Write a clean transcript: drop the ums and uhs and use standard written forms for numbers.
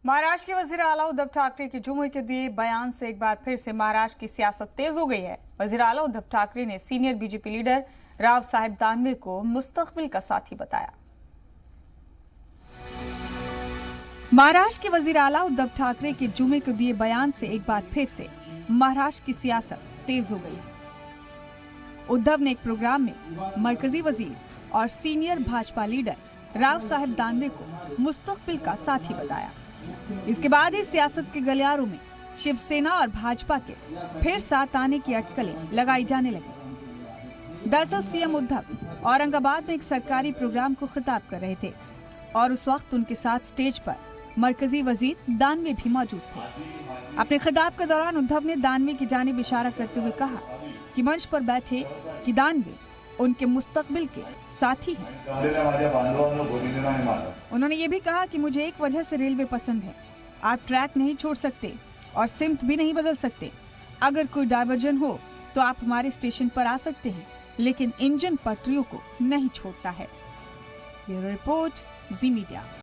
महाराष्ट्र के वजीर आला उद्धव ठाकरे के जुमे के दिए बयान से एक बार फिर से महाराष्ट्र की सियासत तेज हो गई है। वजीर आला उद्धव ठाकरे ने सीनियर बीजेपी लीडर राव साहेब दानवे को मुस्तकबिल का साथी बताया। महाराष्ट्र के वजीर आला उद्धव ठाकरे के जुमे को दिए बयान से एक बार फिर से महाराष्ट्र की सियासत तेज हो गई है। उद्धव ने एक प्रोग्राम में मरकजी वजीर और सीनियर भाजपा लीडर राव साहेब दानवे को मुस्तकबिल का साथी बताया। इसके बाद ही सियासत के गलियारों में शिवसेना और भाजपा के फिर साथ आने की अटकलें लगाई जाने लगी। दरअसल सीएम उद्धव औरंगाबाद में एक सरकारी प्रोग्राम को खिताब कर रहे थे और उस वक्त उनके साथ स्टेज पर मरकजी वजीर दानवे भी मौजूद थे। अपने खिताब के दौरान उद्धव ने दानवे की जानिब इशारा करते हुए कहा कि मंच पर बैठे कि दानवे उनके मुस्तकबिल के साथी हैं। उन्होंने ये भी कहा कि मुझे एक वजह से रेलवे पसंद है, आप ट्रैक नहीं छोड़ सकते और सिमत भी नहीं बदल सकते। अगर कोई डायवर्जन हो तो आप हमारे स्टेशन पर आ सकते हैं, लेकिन इंजन पटरियों को नहीं छोड़ता है। ब्यूरो रिपोर्ट, जी मीडिया।